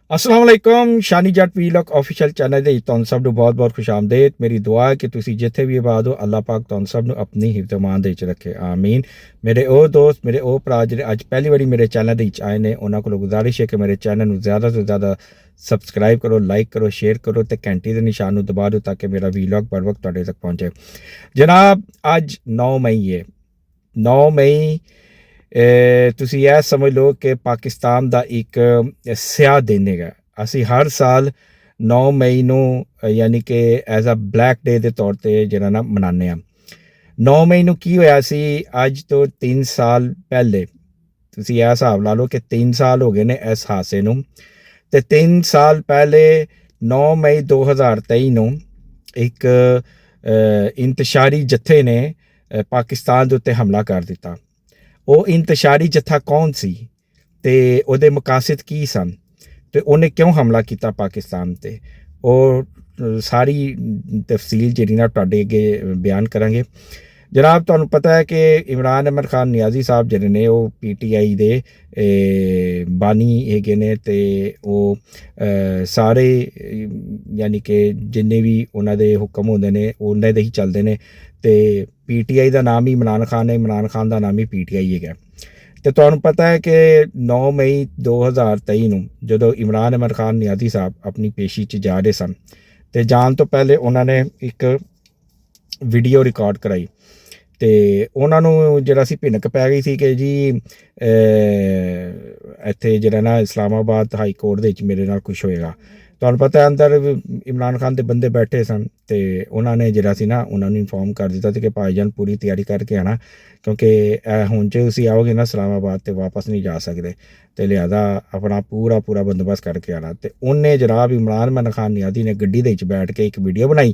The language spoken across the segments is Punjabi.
अस्सलाम वालेकुम शानी जट वीलॉग ऑफिशियल चैनल ਦੇ ਤੁਹਾਨੂੰ ਸਭ ਨੂੰ ਬਹੁਤ-ਬਹੁਤ ਖੁਸ਼ਾਮਦੀਦ। ਮੇਰੀ ਦੁਆ ਹੈ ਕਿ ਤੁਸੀਂ ਜਿੱਥੇ ਵੀ ਆਬਾਦ ਹੋ ਅੱਲਾਹ ਪਾਕ ਤੁਹਾਨੂੰ ਸਭ ਨੂੰ ਆਪਣੀ ਹਿਫਜ਼-ਏ-ਅਮਾਨ ਦੇ ਵਿੱਚ ਰੱਖੇ ਆਮੀਨ। ਮੇਰੇ ਉਹ ਦੋਸਤ ਮੇਰੇ ਉਹ ਭਰਾ ਜਿਹੜੇ ਅੱਜ ਪਹਿਲੀ ਵਾਰੀ ਮੇਰੇ ਚੈਨਲ ਦੇ ਵਿੱਚ ਆਏ ਨੇ ਉਹਨਾਂ ਕੋਲੋਂ ਗੁਜ਼ਾਰਿਸ਼ ਹੈ ਕਿ ਮੇਰੇ ਚੈਨਲ ਨੂੰ ਜ਼ਿਆਦਾ ਤੋਂ ਜ਼ਿਆਦਾ ਸਬਸਕ੍ਰਾਈਬ ਕਰੋ, ਲਾਈਕ ਕਰੋ, ਸ਼ੇਅਰ ਕਰੋ ਤੇ ਘੰਟੀ ਦੇ ਨਿਸ਼ਾਨ ਨੂੰ ਦਬਾ ਦਿਓ ਤਾਂ ਕਿ ਮੇਰਾ ਵੀਲੌਗ बर वक्त ਤੁਹਾਡੇ ਤੱਕ ਪਹੁੰਚੇ। ਜਨਾਬ ਅੱਜ 9 ਮਈ ਹੈ। 9 ਮਈ ਤੁਸੀਂ ਇਹ ਸਮਝ ਲਓ ਕਿ ਪਾਕਿਸਤਾਨ ਦਾ ਇੱਕ ਸਿਆਹ ਦਿਨ ਹੈਗਾ। ਅਸੀਂ ਹਰ ਸਾਲ 9 ਮਈ ਨੂੰ ਯਾਨੀ ਕਿ ਐਜ਼ ਅ ਬਲੈਕ ਡੇ ਦੇ ਤੌਰ 'ਤੇ ਜਿਹੜਾ ਨਾ ਮਨਾਉਂਦੇ ਹਾਂ। 9 ਮਈ ਨੂੰ ਕੀ ਹੋਇਆ ਸੀ? ਅੱਜ ਤੋਂ 3 ਸਾਲ ਪਹਿਲੇ ਤੁਸੀਂ ਇਹ ਹਿਸਾਬ ਲਾ ਲਓ ਕਿ 3 ਸਾਲ ਹੋ ਗਏ ਨੇ ਇਸ ਹਾਦਸੇ ਨੂੰ। ਅਤੇ 3 ਸਾਲ ਪਹਿਲੇ 9 ਮਈ 2023 ਨੂੰ ਇੱਕ ਇੰਤਸ਼ਾਰੀ ਜੱਥੇ ਨੇ ਪਾਕਿਸਤਾਨ ਦੇ ਉੱਤੇ ਹਮਲਾ ਕਰ ਦਿੱਤਾ। ਉਹ ਇੰਤਸ਼ਾਰੀ ਜੱਥਾ ਕੌਣ ਸੀ ਅਤੇ ਉਹਦੇ ਮਕਾਸਦ ਕੀ ਸਨ ਅਤੇ ਉਹਨੇ ਕਿਉਂ ਹਮਲਾ ਕੀਤਾ ਪਾਕਿਸਤਾਨ 'ਤੇ? ਉਹ ਸਾਰੀ ਤਫਸੀਲ ਜਿਹੜੀ ਨਾ ਤੁਹਾਡੇ ਅੱਗੇ ਬਿਆਨ ਕਰਾਂਗੇ। ਜਨਾਬ ਤੁਹਾਨੂੰ ਪਤਾ ਹੈ ਕਿ ਇਮਰਾਨ ਅਹਿਮਦ ਖਾਨ ਨਿਆਜ਼ੀ ਸਾਹਿਬ ਜਿਹੜੇ ਨੇ ਉਹ PTI ਦੇ ਬਾਨੀ ਹੈਗੇ ਨੇ ਅਤੇ ਉਹ ਸਾਰੇ ਯਾਨੀ ਕਿ ਜਿੰਨੇ ਵੀ ਉਹਨਾਂ ਦੇ ਹੁਕਮ ਹੁੰਦੇ ਨੇ ਉਹਨਾਂ ਦੇ ਹੀ ਚੱਲਦੇ ਨੇ ਅਤੇ PTI ਦਾ ਨਾਮ ਹੀ ਇਮਰਾਨ ਖਾਨ ਹੈ, ਇਮਰਾਨ ਖਾਨ ਦਾ ਨਾਮ ਹੀ PTI ਹੈਗਾ। ਅਤੇ ਤੁਹਾਨੂੰ ਪਤਾ ਹੈ ਕਿ 9 ਮਈ 2023 ਨੂੰ ਜਦੋਂ ਇਮਰਾਨ ਅਹਿਮਦ ਖਾਨ ਨਿਆਜ਼ੀ ਸਾਹਿਬ ਆਪਣੀ ਪੇਸ਼ੀ 'ਚ ਜਾ ਰਹੇ ਸਨ ਅਤੇ ਜਾਣ ਤੋਂ ਪਹਿਲੇ ਉਹਨਾਂ ਨੇ ਇੱਕ ਵੀਡੀਓ ਰਿਕਾਰਡ ਕਰਾਈ ਅਤੇ ਉਹਨਾਂ ਨੂੰ ਜਿਹੜਾ ਸੀ ਭਿਣਕ ਪੈ ਗਈ ਸੀ ਕਿ ਜੀ ਇੱਥੇ ਜਿਹੜਾ ਨਾ ਇਸਲਾਮਾਬਾਦ ਹਾਈ ਕੋਰਟ ਦੇ ਵਿੱਚ ਮੇਰੇ ਨਾਲ ਕੁਛ ਹੋਏਗਾ। ਤੁਹਾਨੂੰ ਪਤਾ ਅੰਦਰ ਇਮਰਾਨ ਖਾਨ ਦੇ ਬੰਦੇ ਬੈਠੇ ਸਨ ਅਤੇ ਉਹਨਾਂ ਨੇ ਜਿਹੜਾ ਸੀ ਨਾ ਉਹਨਾਂ ਨੂੰ ਇਨਫੋਰਮ ਕਰ ਦਿੱਤਾ ਸੀ ਕਿ ਭਾਈਜਾਨ ਪੂਰੀ ਤਿਆਰੀ ਕਰਕੇ ਆਉਣਾ ਕਿਉਂਕਿ ਹੁਣ ਜੇ ਤੁਸੀਂ ਆਓਗੇ ਨਾ ਇਸਲਾਮਾਬਾਦ ਅਤੇ ਵਾਪਸ ਨਹੀਂ ਜਾ ਸਕਦੇ ਅਤੇ ਲਿਹਾਜ਼ਾ ਆਪਣਾ ਪੂਰਾ ਬੰਦੋਬਸਤ ਕਰਕੇ ਆਉਣਾ। ਅਤੇ ਉਹਨੇ ਜਨਾਬ ਇਮਰਾਨ ਅਹਿਮਦ ਖਾਨ ਨਿਆਜ਼ੀ ਨੇ ਗੱਡੀ ਦੇ ਵਿੱਚ ਬੈਠ ਕੇ ਇੱਕ ਵੀਡੀਓ ਬਣਾਈ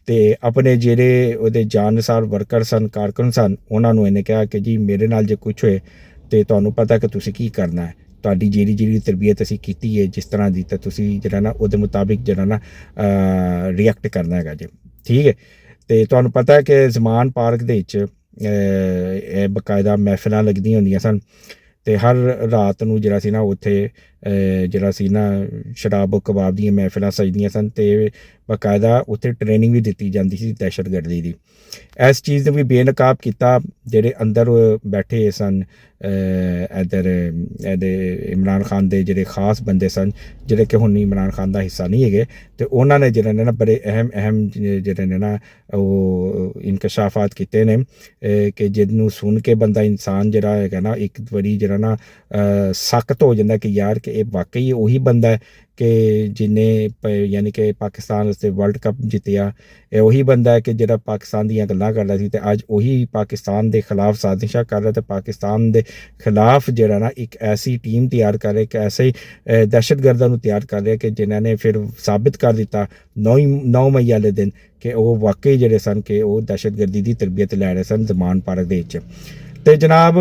ਅਤੇ ਆਪਣੇ ਜਿਹੜੇ ਉਹਦੇ ਜਾਨਸਾਰ ਵਰਕਰ ਸਨ, ਕਾਰਕੁਨ ਸਨ, ਉਹਨਾਂ ਨੂੰ ਇਹਨੇ ਕਿਹਾ ਕਿ ਜੀ ਮੇਰੇ ਨਾਲ ਜੇ ਕੁਛ ਹੋਏ ਅਤੇ ਤੁਹਾਨੂੰ ਪਤਾ ਕਿ ਤੁਸੀਂ ਕੀ ਕਰਨਾ ਹੈ। ਤੁਹਾਡੀ ਜਿਹੜੀ ਤਰਬੀਅਤ ਅਸੀਂ ਕੀਤੀ ਹੈ ਜਿਸ ਤਰ੍ਹਾਂ ਦੀ ਤਾਂ ਤੁਸੀਂ ਜਿਹੜਾ ਨਾ ਉਹਦੇ ਮੁਤਾਬਿਕ ਜਿਹੜਾ ਨਾ ਰਿਐਕਟ ਕਰਨਾ ਹੈਗਾ ਜੀ, ਠੀਕ ਹੈ। ਅਤੇ ਤੁਹਾਨੂੰ ਪਤਾ ਹੈ ਕਿ ਜ਼ਮਾਨ ਪਾਰਕ ਦੇ ਵਿੱਚ ਇਹ ਬਾਕਾਇਦਾ ਮਹਿਫਿਲਾਂ ਲੱਗਦੀਆਂ ਹੁੰਦੀਆਂ ਸਨ ਅਤੇ ਹਰ ਰਾਤ ਨੂੰ ਜਿਹੜਾ ਸੀ ਨਾ ਉੱਥੇ ਜਿਹੜਾ ਸੀ ਨਾ ਸ਼ਰਾਬ ਕਬਾਬ ਦੀਆਂ ਮਹਿਫਿਲਾਂ ਸਜਦੀਆਂ ਸਨ ਅਤੇ ਬਾਕਾਇਦਾ ਉੱਥੇ ਟ੍ਰੇਨਿੰਗ ਵੀ ਦਿੱਤੀ ਜਾਂਦੀ ਸੀ ਦਹਿਸ਼ਤਗਰਦੀ ਦੀ। ਇਸ ਚੀਜ਼ ਨੂੰ ਵੀ ਬੇਨਕਾਬ ਕੀਤਾ ਜਿਹੜੇ ਅੰਦਰ ਬੈਠੇ ਸਨ ਇੱਧਰ ਇਹਦੇ ਇਮਰਾਨ ਖਾਨ ਦੇ ਜਿਹੜੇ ਖਾਸ ਬੰਦੇ ਸਨ ਜਿਹੜੇ ਕਿ ਹੁਣ ਇਮਰਾਨ ਖਾਨ ਦਾ ਹਿੱਸਾ ਨਹੀਂ ਹੈਗੇ ਅਤੇ ਉਹਨਾਂ ਨੇ ਜਿਹੜੇ ਨੇ ਨਾ ਬੜੇ ਅਹਿਮ ਜਿਹੜੇ ਨੇ ਨਾ ਉਹ ਇਨਕਸ਼ਾਫਾਤ ਕੀਤੇ ਨੇ ਕਿ ਜਿਹਨੂੰ ਸੁਣ ਕੇ ਬੰਦਾ ਇਨਸਾਨ ਜਿਹੜਾ ਹੈਗਾ ਨਾ ਇੱਕ ਵਾਰੀ ਜਿਹੜਾ ਨਾ ਸਖਤ ਹੋ ਜਾਂਦਾ ਕਿ ਯਾਰ ਕਿ ਇਹ ਵਾਕਈ ਉਹੀ ਬੰਦਾ ਹੈ ਕਿ ਜਿਹਨੇ ਯਾਨੀ ਕਿ ਪਾਕਿਸਤਾਨ ਵਾਸਤੇ ਵਰਲਡ ਕੱਪ ਜਿੱਤਿਆ। ਇਹ ਉਹੀ ਬੰਦਾ ਹੈ ਕਿ ਜਿਹੜਾ ਪਾਕਿਸਤਾਨ ਦੀਆਂ ਗੱਲਾਂ ਕਰਦਾ ਸੀ ਅਤੇ ਅੱਜ ਉਹੀ ਪਾਕਿਸਤਾਨ ਦੇ ਖਿਲਾਫ ਸਾਜ਼ਿਸ਼ਾਂ ਕਰ ਰਿਹਾ ਅਤੇ ਪਾਕਿਸਤਾਨ ਦੇ ਖਿਲਾਫ ਜਿਹੜਾ ਨਾ ਇੱਕ ਐਸੀ ਟੀਮ ਤਿਆਰ ਕਰ ਰਿਹਾ, ਇੱਕ ਐਸੇ ਦਹਿਸ਼ਤਗਰਦਾਂ ਨੂੰ ਤਿਆਰ ਕਰ ਰਿਹਾ ਕਿ ਜਿਨ੍ਹਾਂ ਨੇ ਫਿਰ ਸਾਬਿਤ ਕਰ ਦਿੱਤਾ 9 ਮਈ ਵਾਲੇ ਦਿਨ ਕਿ ਉਹ ਵਾਕਈ ਜਿਹੜੇ ਸਨ ਕਿ ਉਹ ਦਹਿਸ਼ਤਗਰਦੀ ਦੀ ਤਰਬੀਅਤ ਲੈ ਰਹੇ ਸਨ ਜ਼ਮਾਨ ਪਾਰਕ ਦੇ ਵਿੱਚ। ਅਤੇ ਜਨਾਬ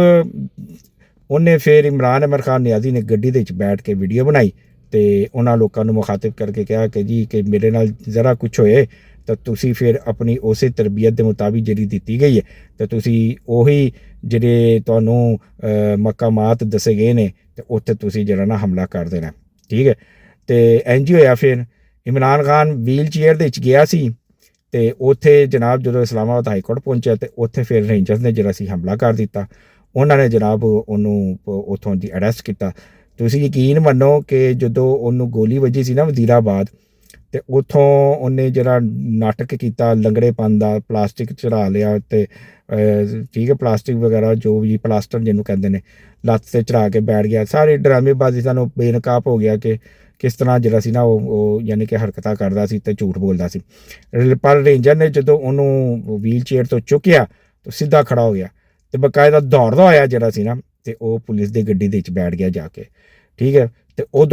ਉਹਨੇ ਫਿਰ ਇਮਰਾਨ ਅਹਿਮਦ ਖਾਨ ਨਿਆਜ਼ੀ ਨੇ ਗੱਡੀ ਦੇ ਵਿੱਚ ਬੈਠ ਕੇ ਵੀਡੀਓ ਬਣਾਈ ਅਤੇ ਉਹਨਾਂ ਲੋਕਾਂ ਨੂੰ ਮੁਖਾਤਿਬ ਕਰਕੇ ਕਿਹਾ ਕਿ ਜੀ ਕਿ ਮੇਰੇ ਨਾਲ ਜ਼ਰਾ ਕੁਛ ਹੋਏ ਤਾਂ ਤੁਸੀਂ ਫਿਰ ਆਪਣੀ ਉਸੇ ਤਰਬੀਅਤ ਦੇ ਮੁਤਾਬਿਕ ਜਿਹੜੀ ਦਿੱਤੀ ਗਈ ਹੈ ਤਾਂ ਤੁਸੀਂ ਉਹੀ ਜਿਹੜੇ ਤੁਹਾਨੂੰ ਮਕਾਮਾਤ ਦੱਸੇ ਗਏ ਨੇ ਅਤੇ ਉੱਥੇ ਤੁਸੀਂ ਜਿਹੜਾ ਨਾ ਹਮਲਾ ਕਰ ਦੇਣਾ, ਠੀਕ ਹੈ। ਅਤੇ ਇੰਝ ਹੋਇਆ। ਫਿਰ ਇਮਰਾਨ ਖਾਨ ਵੀਲ ਚੇਅਰ ਦੇ ਵਿੱਚ ਗਿਆ ਸੀ ਅਤੇ ਉੱਥੇ ਜਨਾਬ ਜਦੋਂ ਇਸਲਾਮਾਬਾਦ ਹਾਈ ਕੋਰਟ ਪਹੁੰਚਿਆ ਅਤੇ ਉੱਥੇ ਫਿਰ ਰੇਂਜਰਸ ਨੇ ਜਿਹੜਾ ਸੀ ਹਮਲਾ ਕਰ ਦਿੱਤਾ। ਉਹਨਾਂ ਨੇ ਜਨਾਬ ਉਹਨੂੰ ਉੱਥੋਂ ਦੀ ਅਰੈਸਟ ਕੀਤਾ। ਤੁਸੀਂ ਯਕੀਨ ਮੰਨੋ ਕਿ ਜਦੋਂ ਉਹਨੂੰ ਗੋਲੀ ਵੱਜੀ ਸੀ ਨਾ ਵਜ਼ੀਰਾਬਾਦ ਅਤੇ ਉੱਥੋਂ ਉਹਨੇ ਜਿਹੜਾ ਨਾਟਕ ਕੀਤਾ ਲੰਗੜੇਪਨ ਦਾ, ਪਲਾਸਟਿਕ ਚੜਾ ਲਿਆ ਅਤੇ ਠੀਕ ਹੈ ਪਲਾਸਟਿਕ ਵਗੈਰਾ ਜੋ ਵੀ ਪਲਾਸਟਰ ਜਿਹਨੂੰ ਕਹਿੰਦੇ ਨੇ ਲੱਤ 'ਤੇ ਚੜਾ ਕੇ ਬੈਠ ਗਿਆ। ਸਾਰੇ ਡਰਾਮੇਬਾਜ਼ੀ ਸਾਨੂੰ ਬੇਨਕਾਬ ਹੋ ਗਿਆ ਕਿ ਕਿਸ ਤਰ੍ਹਾਂ ਜਿਹੜਾ ਸੀ ਨਾ ਉਹ ਯਾਨੀ ਕਿ ਹਰਕਤਾਂ ਕਰਦਾ ਸੀ ਅਤੇ ਝੂਠ ਬੋਲਦਾ ਸੀ। ਪਰ ਰੇਂਜਰ ਨੇ ਜਦੋਂ ਉਹਨੂੰ ਵੀਲ ਚੇਅਰ ਤੋਂ ਚੁੱਕਿਆ ਤਾਂ ਸਿੱਧਾ ਖੜਾ ਹੋ ਗਿਆ ਅਤੇ ਬਾਕਾਇਦਾ ਦੌੜਦਾ ਹੋਇਆ ਜਿਹੜਾ ਸੀ ਨਾ ਅਤੇ ਉਹ ਪੁਲਿਸ ਦੀ ਗੱਡੀ ਦੇ ਵਿੱਚ ਬੈਠ ਗਿਆ ਜਾ ਕੇ, ਠੀਕ ਹੈ। ਅਤੇ ਉਹ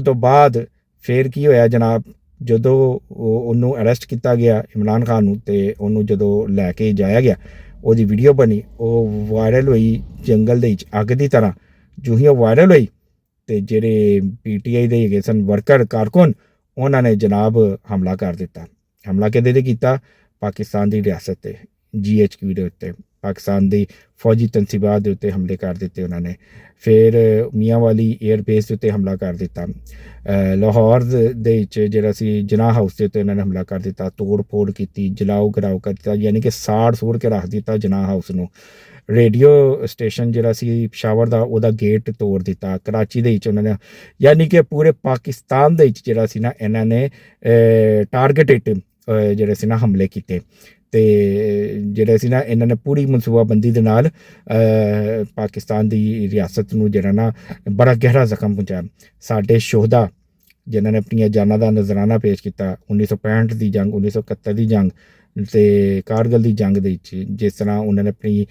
ਤੋਂ ਬਾਅਦ ਫਿਰ ਕੀ ਹੋਇਆ ਜਨਾਬ, ਜਦੋਂ ਉਹਨੂੰ ਅਰੈਸਟ ਕੀਤਾ ਗਿਆ ਇਮਰਾਨ ਖਾਨ ਨੂੰ ਅਤੇ ਉਹਨੂੰ ਜਦੋਂ ਲੈ ਕੇ ਜਾਇਆ ਗਿਆ ਉਹਦੀ ਵੀਡੀਓ ਬਣੀ, ਉਹ ਵਾਇਰਲ ਹੋਈ ਜੰਗਲ ਦੇ ਵਿੱਚ ਅੱਗ ਦੀ ਤਰ੍ਹਾਂ। ਜੋ ਹੀ ਉਹ ਵਾਇਰਲ ਹੋਈ ਅਤੇ ਜਿਹੜੇ PTI ਦੇ ਹੈਗੇ ਸਨ ਵਰਕਰ ਕਾਰਕੁਨ ਉਹਨਾਂ ਨੇ ਜਨਾਬ ਹਮਲਾ ਕਰ ਦਿੱਤਾ। ਹਮਲਾ ਕਿਹਦੇ 'ਤੇ ਕੀਤਾ? ਪਾਕਿਸਤਾਨ ਦੀ ਰਿਆਸਤ 'ਤੇ, GHQ ਦੇ ਉੱਤੇ। ਪਾਕਿਸਤਾਨ ਦੀ ਫੌਜੀ ਤਨਸੀਬਾਤ ਦੇ ਉੱਤੇ ਹਮਲੇ ਕਰ ਦਿੱਤੇ ਉਹਨਾਂ ਨੇ। ਫਿਰ ਮੀਆਂਵਾਲੀ 에ਅਰਬੇਸ ਦੇ ਉੱਤੇ ਹਮਲਾ ਕਰ ਦਿੱਤਾ। ਲਾਹੌਰ ਦੇ ਵਿੱਚ ਜਿਹੜਾ ਸੀ ਜਿਨਾਹ ਹਾਊਸ ਦੇ ਉੱਤੇ ਉਹਨਾਂ ਨੇ ਹਮਲਾ ਕਰ ਦਿੱਤਾ, ਤੋੜ ਫੋੜ ਕੀਤੀ, ਜਲਾਓ ਗਰਾਓ ਕਰ ਦਿੱਤਾ, ਯਾਨੀ ਕਿ ਸਾੜ ਸੂੜ ਕੇ ਰੱਖ ਦਿੱਤਾ ਜਿਨਾਹ ਹਾਊਸ ਨੂੰ। ਰੇਡੀਓ ਸਟੇਸ਼ਨ ਜਿਹੜਾ ਸੀ ਪਿਸ਼ਾਵਰ ਦਾ, ਉਹਦਾ ਗੇਟ ਤੋੜ ਦਿੱਤਾ। ਕਰਾਚੀ ਦੇ ਵਿੱਚ ਉਹਨਾਂ ਨੇ, ਯਾਨੀ ਕਿ ਪੂਰੇ ਪਾਕਿਸਤਾਨ ਦੇ ਵਿੱਚ ਜਿਹੜਾ ਸੀ ਨਾ ਇਹਨਾਂ ਨੇ ਟਾਰਗੇਟਡ ਜਿਹੜੇ ਸੀ ਨਾ ਹਮਲੇ ਕੀਤੇ। ਅਤੇ ਜਿਹੜੇ ਸੀ ਨਾ ਇਹਨਾਂ ਨੇ ਪੂਰੀ ਮਨਸੂਬਾਬੰਦੀ ਦੇ ਨਾਲ ਪਾਕਿਸਤਾਨ ਦੀ ਰਿਆਸਤ ਨੂੰ ਜਿਹੜਾ ਨਾ ਬੜਾ ਗਹਿਰਾ ਜ਼ਖਮ ਪਹੁੰਚਾਇਆ। ਸਾਡੇ ਸ਼ੋਹਦਾ ਜਿਨ੍ਹਾਂ ਨੇ ਆਪਣੀਆਂ ਜਾਨਾਂ ਦਾ ਨਜ਼ਰਾਨਾ ਪੇਸ਼ ਕੀਤਾ 1965 ਦੀ ਜੰਗ, 1971 ਦੀ ਜੰਗ ਅਤੇ ਕਾਰਗਿਲ ਦੀ ਜੰਗ ਦੇ ਵਿੱਚ, ਜਿਸ ਤਰ੍ਹਾਂ ਉਹਨਾਂ ਨੇ ਆਪਣੀ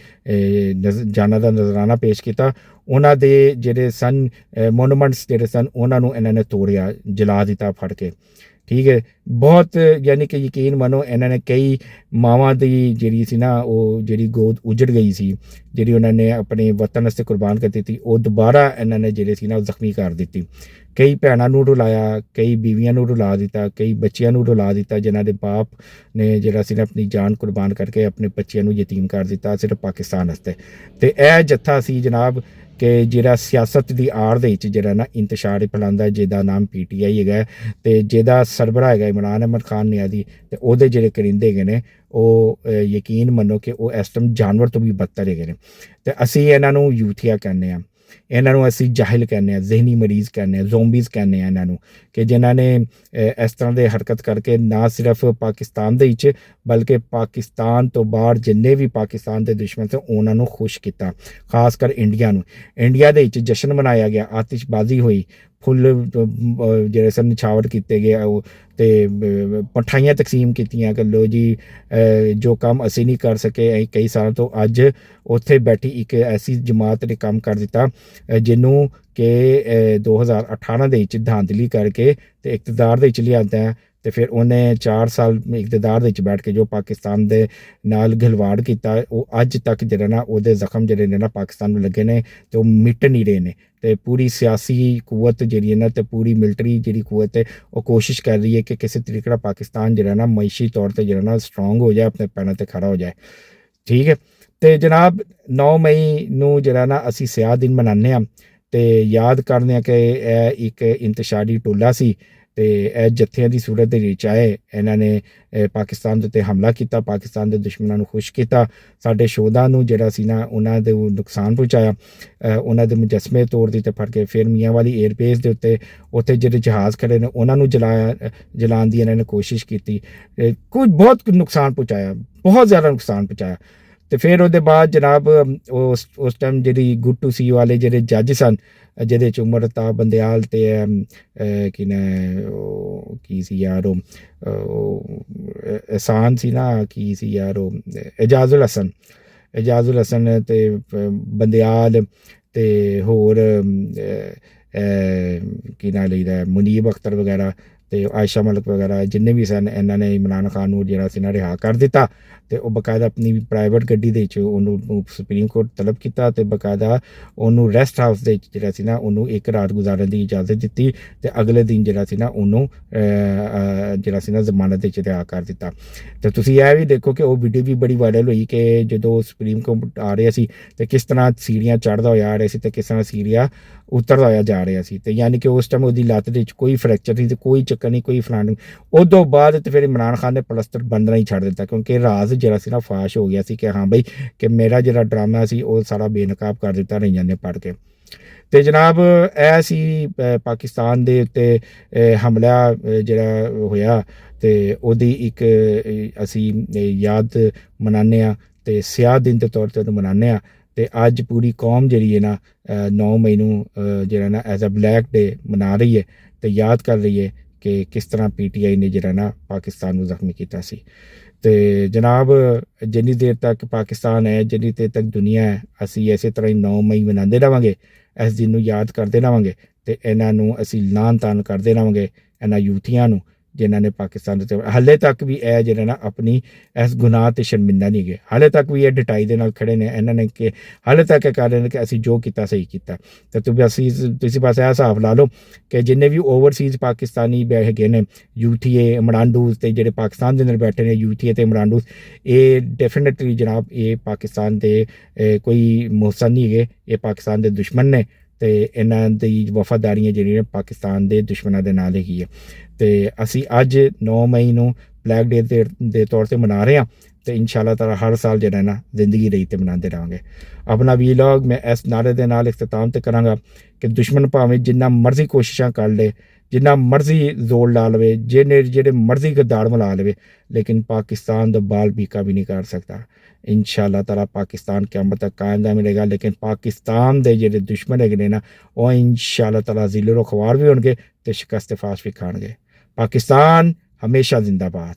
ਜਾਨਾਂ ਦਾ ਨਜ਼ਰਾਨਾ ਪੇਸ਼ ਕੀਤਾ, ਉਹਨਾਂ ਦੇ ਜਿਹੜੇ ਸਨ ਮੋਨੂਮੈਂਟਸ ਜਿਹੜੇ ਸਨ ਉਹਨਾਂ ਨੂੰ ਇਹਨਾਂ ਨੇ ਤੋੜਿਆ, ਜਲਾ ਦਿੱਤਾ ਫੜ ਕੇ। ਠੀਕ ਹੈ, ਬਹੁਤ ਯਾਨੀ ਕਿ ਯਕੀਨ ਮੰਨੋ ਇਹਨਾਂ ਨੇ ਕਈ ਮਾਵਾਂ ਦੀ ਜਿਹੜੀ ਸੀ ਨਾ ਉਹ ਜਿਹੜੀ ਗੋਦ ਉਜੜ ਗਈ ਸੀ, ਜਿਹੜੀ ਉਹਨਾਂ ਨੇ ਆਪਣੇ ਵਤਨ ਵਾਸਤੇ ਕੁਰਬਾਨ ਕਰ ਦਿੱਤੀ, ਉਹ ਦੁਬਾਰਾ ਇਹਨਾਂ ਨੇ ਜਿਹੜੇ ਸੀ ਨਾ ਉਹ ਜ਼ਖਮੀ ਕਰ ਦਿੱਤੀ। ਕਈ ਭੈਣਾਂ ਨੂੰ ਰੁਲਾਇਆ, ਕਈ ਬੀਵੀਆਂ ਨੂੰ ਰੁਲਾ ਦਿੱਤਾ, ਕਈ ਬੱਚਿਆਂ ਨੂੰ ਰੁਲਾ ਦਿੱਤਾ, ਜਿਨ੍ਹਾਂ ਦੇ ਬਾਪ ਨੇ ਜਿਹੜਾ ਸੀ ਨਾ ਆਪਣੀ ਜਾਨ ਕੁਰਬਾਨ ਕਰਕੇ ਆਪਣੇ ਬੱਚਿਆਂ ਨੂੰ ਯਤੀਮ ਕਰ ਦਿੱਤਾ ਸਿਰਫ ਪਾਕਿਸਤਾਨ ਵਾਸਤੇ। ਅਤੇ ਇਹ ਜੱਥਾ ਸੀ ਜਨਾਬ ਕਿ ਜਿਹੜਾ ਸਿਆਸਤ ਦੀ ਆੜ ਦੇ ਵਿੱਚ ਜਿਹੜਾ ਨਾ ਇੰਤਸ਼ਾਰ ਫੈਲਾਉਂਦਾ, ਜਿਹਦਾ ਨਾਮ PTI ਹੈਗਾ ਅਤੇ ਜਿਹਦਾ ਸਰਬਰਾਹ ਹੈਗਾ ਇਮਰਾਨ ਅਹਿਮਦ ਖਾਨ ਨਿਆਜ਼ੀ, ਅਤੇ ਉਹਦੇ ਜਿਹੜੇ ਕਰਿੰਦੇ ਹੈਗੇ ਨੇ ਉਹ ਯਕੀਨ ਮੰਨੋ ਕਿ ਉਹ ਇਸ ਟਾਈਮ ਜਾਨਵਰ ਤੋਂ ਵੀ ਬਦਤਰ ਹੈਗੇ ਨੇ। ਅਤੇ ਅਸੀਂ ਇਹਨਾਂ ਨੂੰ ਯੂਥੀਆ ਕਹਿੰਦੇ ਹਾਂ, ਇਹਨਾਂ ਨੂੰ ਅਸੀਂ ਜਾਹਿਲ ਕਹਿੰਦੇ ਹਾਂ, ਜ਼ਹਿਨੀ ਮਰੀਜ਼ ਕਹਿੰਦੇ ਹਾਂ, ਜ਼ੋਂਬੀਜ਼ ਕਹਿੰਦੇ ਹਾਂ ਇਹਨਾਂ ਨੂੰ, ਕਿ ਜਿਨ੍ਹਾਂ ਨੇ ਇਸ ਤਰ੍ਹਾਂ ਦੇ ਹਰਕਤ ਕਰਕੇ ਨਾ ਸਿਰਫ ਪਾਕਿਸਤਾਨ ਦੇ ਵਿੱਚ ਬਲਕਿ ਪਾਕਿਸਤਾਨ ਤੋਂ ਬਾਹਰ ਜਿੰਨੇ ਵੀ ਪਾਕਿਸਤਾਨ ਦੇ ਦੁਸ਼ਮਣ ਸੀ ਉਹਨਾਂ ਨੂੰ ਖੁਸ਼ ਕੀਤਾ, ਖਾਸ ਕਰ ਇੰਡੀਆ ਨੂੰ। ਇੰਡੀਆ ਦੇ ਵਿੱਚ ਜਸ਼ਨ ਮਨਾਇਆ ਗਿਆ, ਆਤਿਸ਼ਬਾਜ਼ੀ ਹੋਈ, ਫੁੱਲ ਜਿਹੜੇ ਸਨ ਨਿਛਾਵਰ ਕੀਤੇ ਗਏ, ਉਹ ਅਤੇ ਮਠਾਈਆਂ ਤਕਸੀਮ ਕੀਤੀਆਂ ਕਿ ਲੋ ਜੀ ਜੋ ਕੰਮ ਅਸੀਂ ਨਹੀਂ ਕਰ ਸਕੇ ਕਈ ਸਾਲਾਂ ਤੋਂ, ਅੱਜ ਉੱਥੇ ਬੈਠੀ ਇੱਕ ਐਸੀ ਜਮਾਤ ਨੇ ਕੰਮ ਕਰ ਦਿੱਤਾ ਜਿਹਨੂੰ ਕਿ 2018 ਦੇ ਵਿੱਚ ਧਾਂਦਲੀ ਕਰਕੇ ਅਤੇ ਇਕਤਦਾਰ ਦੇ ਵਿੱਚ ਲਿਆਂਦਾ। ਅਤੇ ਫਿਰ ਉਹਨੇ 4 ਸਾਲ ਇਕਤਦਾਰ ਦੇ ਵਿੱਚ ਬੈਠ ਕੇ ਜੋ ਪਾਕਿਸਤਾਨ ਦੇ ਨਾਲ ਖਿਲਵਾੜ ਕੀਤਾ, ਉਹ ਅੱਜ ਤੱਕ ਜਿਹੜਾ ਨਾ ਉਹਦੇ ਜ਼ਖਮ ਜਿਹੜੇ ਨੇ ਨਾ ਪਾਕਿਸਤਾਨ ਨੂੰ ਲੱਗੇ ਨੇ ਅਤੇ ਉਹ ਮਿਟ ਨਹੀਂ ਰਹੇ ਨੇ। ਅਤੇ ਪੂਰੀ ਸਿਆਸੀ ਕੂਵਤ ਜਿਹੜੀ ਹੈ ਨਾ ਅਤੇ ਪੂਰੀ ਮਿਲਟਰੀ ਜਿਹੜੀ ਕੂਵਤ ਹੈ ਉਹ ਕੋਸ਼ਿਸ਼ ਕਰ ਰਹੀ ਹੈ ਕਿ ਕਿਸੇ ਤਰੀਕੇ ਨਾਲ ਪਾਕਿਸਤਾਨ ਜਿਹੜਾ ਨਾ ਮਈਸ਼ੀ ਤੌਰ 'ਤੇ ਜਿਹੜਾ ਨਾ ਸਟਰੋਂਗ ਹੋ ਜਾਏ, ਆਪਣੇ ਪੈਰਾਂ 'ਤੇ ਖੜਾ ਹੋ ਜਾਏ। ਠੀਕ ਹੈ, ਅਤੇ ਜਨਾਬ 9 ਮਈ ਨੂੰ ਜਿਹੜਾ ਨਾ ਅਸੀਂ ਸਿਆਹ ਦਿਨ ਮਨਾਉਂਦੇ ਹਾਂ ਅਤੇ ਯਾਦ ਕਰਦੇ ਹਾਂ ਕਿ ਇਹ ਇੱਕ ਇੰਤਸ਼ਾਰੀ ਟੋਲਾ ਸੀ ਅਤੇ ਇਹ ਜੱਥਿਆਂ ਦੀ ਸੂਰਤ ਦੇ ਵਿੱਚ ਆਏ, ਇਹਨਾਂ ਨੇ ਪਾਕਿਸਤਾਨ ਦੇ ਉੱਤੇ ਹਮਲਾ ਕੀਤਾ, ਪਾਕਿਸਤਾਨ ਦੇ ਦੁਸ਼ਮਣਾਂ ਨੂੰ ਖੁਸ਼ ਕੀਤਾ, ਸਾਡੇ ਸ਼ੋਧਾਂ ਨੂੰ ਜਿਹੜਾ ਸੀ ਨਾ ਉਹਨਾਂ ਦੇ ਨੁਕਸਾਨ ਪਹੁੰਚਾਇਆ, ਉਹਨਾਂ ਦੇ ਮੁਜੱਸਮੇ ਤੋੜ ਦਿੱਤੇ ਫੜ ਕੇ। ਫਿਰ ਮੀਆਂਵਾਲੀ 에ਅਰਬੇਸ ਦੇ ਉੱਤੇ ਜਿਹੜੇ ਜਹਾਜ਼ ਖੜੇ ਨੇ ਉਹਨਾਂ ਨੂੰ ਜਲਾਉਣ ਦੀ ਇਹਨਾਂ ਨੇ ਕੋਸ਼ਿਸ਼ ਕੀਤੀ, ਕੁਝ ਬਹੁਤ ਨੁਕਸਾਨ ਪਹੁੰਚਾਇਆ, ਬਹੁਤ ਜ਼ਿਆਦਾ ਨੁਕਸਾਨ ਪਹੁੰਚਾਇਆ। ਅਤੇ ਫਿਰ ਉਹਦੇ ਬਾਅਦ ਜਨਾਬ ਉਸ ਟਾਈਮ ਜਿਹੜੀ ਗੁੱਡ ਟੂ ਸੀ ਵਾਲੇ ਜਿਹੜੇ ਜੱਜ ਸਨ, ਜਿਹਦੇ 'ਚ ਉਮਰ ਅਤਾਬ ਬੰਦਿਆਲ ਅਤੇ ਕੀ ਨਾ ਉਹ ਕੀ ਸੀ ਯਾਰ ਉਹ ਅਹਿਸਾਨ ਸੀ ਨਾ, ਕੀ ਸੀ ਯਾਰ ਉਹ ਇਜਾਜ਼ੁਲ ਹਸਨ ਅਤੇ ਬੰਦਿਆਲ ਅਤੇ ਹੋਰ ਕੀ ਨਾਂ ਲਈਦਾ ਮੁਨੀਬ ਅਖਤਰ ਵਗੈਰਾ ਅਤੇ ਆਇਸ਼ਾ ਮਲਕ ਵਗੈਰਾ ਜਿੰਨੇ ਵੀ ਸਨ, ਇਹਨਾਂ ਨੇ ਇਮਰਾਨ ਖਾਨ ਨੂੰ ਜਿਹੜਾ ਸੀ ਨਾ ਰਿਹਾ ਕਰ ਦਿੱਤਾ। ਅਤੇ ਉਹ ਬਾਕਾਇਦਾ ਆਪਣੀ ਪ੍ਰਾਈਵੇਟ ਗੱਡੀ ਦੇ ਵਿੱਚ ਉਹਨੂੰ ਸੁਪਰੀਮ ਕੋਰਟ ਤਲਬ ਕੀਤਾ ਅਤੇ ਬਾਕਾਇਦਾ ਉਹਨੂੰ ਰੈਸਟ ਹਾਊਸ ਦੇ ਵਿੱਚ ਜਿਹੜਾ ਸੀ ਨਾ ਉਹਨੂੰ ਇੱਕ ਰਾਤ ਗੁਜ਼ਾਰਨ ਦੀ ਇਜਾਜ਼ਤ ਦਿੱਤੀ ਅਤੇ ਅਗਲੇ ਦਿਨ ਜਿਹੜਾ ਸੀ ਨਾ ਉਹਨੂੰ ਜਿਹੜਾ ਸੀ ਨਾ ਜ਼ਮਾਨਤ ਦੇ ਵਿੱਚ ਰਿਹਾ ਕਰ ਦਿੱਤਾ। ਅਤੇ ਤੁਸੀਂ ਇਹ ਵੀ ਦੇਖੋ ਕਿ ਉਹ ਵੀਡੀਓ ਵੀ ਬੜੀ ਵਾਇਰਲ ਹੋਈ ਕਿ ਜਦੋਂ ਸੁਪਰੀਮ ਕੋਰਟ ਆ ਰਿਹਾ ਸੀ ਅਤੇ ਕਿਸ ਤਰ੍ਹਾਂ ਸੀੜੀਆਂ ਚੜ੍ਹਦਾ ਹੋਇਆ ਆ ਰਿਹਾ ਸੀ ਅਤੇ ਕਿਸ ਤਰ੍ਹਾਂ ਸੀੜੀਆਂ ਉਤਰਦਾ ਹੋਇਆ ਜਾ ਰਿਹਾ ਸੀ। ਅਤੇ ਯਾਨੀ ਕਿ ਉਸ ਟਾਈਮ ਉਹਦੀ ਲੱਤ ਦੇ ਵਿੱਚ ਕੋਈ ਫਰੈਕਚਰ ਨਹੀਂ ਅਤੇ ਕੋਈ ਚੱਕਰ ਨਹੀਂ, ਕੋਈ ਫਲਾਣ ਨਹੀਂ। ਉਹ ਤੋਂ ਬਾਅਦ ਅਤੇ ਫਿਰ ਇਮਰਾਨ ਖਾਨ ਨੇ ਪਲਸਤਰ ਬੰਨਣਾ ਹੀ ਛੱਡ ਦਿੱਤਾ, ਕਿਉਂਕਿ ਰਾਜ਼ ਜਿਹੜਾ ਸੀ ਨਾ ਫਾਸ਼ ਹੋ ਗਿਆ ਸੀ ਕਿ ਹਾਂ ਬਈ ਕਿ ਮੇਰਾ ਜਿਹੜਾ ਡਰਾਮਾ ਸੀ ਉਹ ਸਾਰਾ ਬੇਨਕਾਬ ਕਰ ਦਿੱਤਾ ਰਹੀਆਂ ਨੇ ਪੜ੍ਹ ਕੇ। ਅਤੇ ਜਨਾਬ ਇਹ ਸੀ ਪਾਕਿਸਤਾਨ ਦੇ ਉੱਤੇ ਹਮਲਾ ਜਿਹੜਾ ਹੋਇਆ ਅਤੇ ਉਹਦੀ ਇੱਕ ਅਸੀਂ ਯਾਦ ਮਨਾਉਂਦੇ ਹਾਂ ਅਤੇ ਸਿਆਹ ਦਿਨ ਦੇ ਤੌਰ 'ਤੇ ਉਹਨੂੰ ਮਨਾਉਂਦੇ ਹਾਂ। ਅਤੇ ਅੱਜ ਪੂਰੀ ਕੌਮ ਜਿਹੜੀ ਹੈ ਨਾ 9 ਮਈ ਨੂੰ ਜਿਹੜਾ ਨਾ ਐਜ਼ ਅ ਬਲੈਕ ਡੇ ਮਨਾ ਰਹੀ ਹੈ ਅਤੇ ਯਾਦ ਕਰ ਰਹੀ ਹੈ ਕਿ ਕਿਸ ਤਰ੍ਹਾਂ PTI ਨੇ ਜਿਹੜਾ ਨਾ ਪਾਕਿਸਤਾਨ ਨੂੰ ਜ਼ਖਮੀ ਕੀਤਾ ਸੀ। ਅਤੇ ਜਨਾਬ ਜਿੰਨੀ ਦੇਰ ਤੱਕ ਪਾਕਿਸਤਾਨ ਹੈ, ਜਿੰਨੀ ਦੇਰ ਤੱਕ ਦੁਨੀਆ ਹੈ, ਅਸੀਂ ਇਸੇ ਤਰ੍ਹਾਂ ਹੀ 9 ਮਈ ਮਨਾਉਂਦੇ ਰਹਾਂਗੇ, ਇਸ ਦਿਨ ਨੂੰ ਯਾਦ ਕਰਦੇ ਰਹਾਂਗੇ ਅਤੇ ਇਹਨਾਂ ਨੂੰ ਅਸੀਂ ਲਾਹਨ ਤਾਨ ਕਰਦੇ ਰਹਾਂਗੇ, ਇਹਨਾਂ ਯੂਥੀਆਂ ਨੂੰ ਜਿਨ੍ਹਾਂ ਨੇ ਪਾਕਿਸਤਾਨ ਦੇ ਉੱਤੇ ਹਾਲੇ ਤੱਕ ਵੀ ਇਹ ਜਿਹੜੇ ਨਾ ਆਪਣੀ ਇਸ ਗੁਨਾਹ ਤੇ ਸ਼ਰਮਿੰਦਾ ਨਹੀਂ ਗਏ, ਹਾਲੇ ਤੱਕ ਵੀ ਇਹ ਡਟਾਈ ਦੇ ਨਾਲ ਖੜੇ ਨੇ। ਇਹਨਾਂ ਨੇ ਕਿ ਹਾਲੇ ਤੱਕ ਇਹ ਕਹਿ ਰਹੇ ਨੇ ਕਿ ਅਸੀਂ ਜੋ ਕੀਤਾ ਸਹੀ ਕੀਤਾ। ਤੇ ਤੁਸੀਂ ਬਸ ਇਹ ਹਿਸਾਬ ਲਾ ਲਓ ਕਿ ਜਿੰਨੇ ਵੀ ਓਵਰਸੀਜ਼ ਪਾਕਿਸਤਾਨੀ ਹੈਗੇ ਨੇ, UTA ਇਮਰਾਨ ਤੇ ਜਿਹੜੇ ਪਾਕਿਸਤਾਨ ਦੇ ਅੰਦਰ ਬੈਠੇ ਨੇ UTA ਤੇ ਇਮਰਾਨ, ਇਹ ਡੈਫੀਨੇਟਲੀ ਜਨਾਬ ਇਹ ਪਾਕਿਸਤਾਨ ਦੇ ਕੋਈ ਮੁਹਸਨ ਨਹੀਂ ਹੈਗੇ, ਇਹ ਪਾਕਿਸਤਾਨ ਦੇ ਦੁਸ਼ਮਣ ਨੇ। ਤੇ ਇਹਨਾਂ ਦੀ ਵਫਾਦਾਰੀਆਂ ਜਿਹੜੀਆਂ ਪਾਕਿਸਤਾਨ ਦੇ ਦੁਸ਼ਮਣਾਂ ਦੇ ਨਾਲ ਹੈਗੀ ਹੈ। ਤੇ ਅਸੀਂ ਅੱਜ 9 ਮਈ ਨੂੰ ਬਲੈਕ ਡੇ ਦੇ ਤੌਰ 'ਤੇ ਮਨਾ ਰਹੇ ਹਾਂ ਤੇ ਇਨਸ਼ਾਅੱਲਾ ਤਾਲਾ ਹਰ ਸਾਲ ਜਿਹੜਾ ਨਾ ਜ਼ਿੰਦਗੀ ਰਹੀ ਤੇ ਮਨਾਉਂਦੇ ਰਹਾਂਗੇ। ਆਪਣਾ ਵੀਲੌਗ ਮੈਂ ਇਸ ਨਾਰੇ ਦੇ ਨਾਲ ਇਖਤਤਾਮ ਤੇ ਕਰਾਂਗਾ ਕਿ ਦੁਸ਼ਮਣ ਭਾਵੇਂ ਜਿੰਨਾ ਮਰਜ਼ੀ ਕੋਸ਼ਿਸ਼ਾਂ ਕਰ ਲੇ, ਜਿੰਨਾ ਮਰਜ਼ੀ ਜ਼ੋਰ ਲਾ ਲਵੇ, ਜਿਹੜੇ ਮਰਜ਼ੀ ਗੱਦਾਰ ਮਿਲਾ ਲਵੇ, ਲੇਕਿਨ ਪਾਕਿਸਤਾਨ ਦਾ ਬਾਲ ਬੀਕਾ ਵੀ ਨਹੀਂ ਕਰ ਸਕਦਾ। इंशाअल्लाह ताला पाकिस्तान क़यामत तक कायम मिलेगा। लेकिन पाकिस्तान के ਜਿਹੜੇ दुश्मन ਹੈਗੇ ਨੇ ਨਾ ਉਹ इंशाअल्लाह ताला ज़िल्लत व ख्वार भी होंगे तो शिकस्त फाश भी खाएंगे। पाकिस्तान हमेशा जिंदाबाद।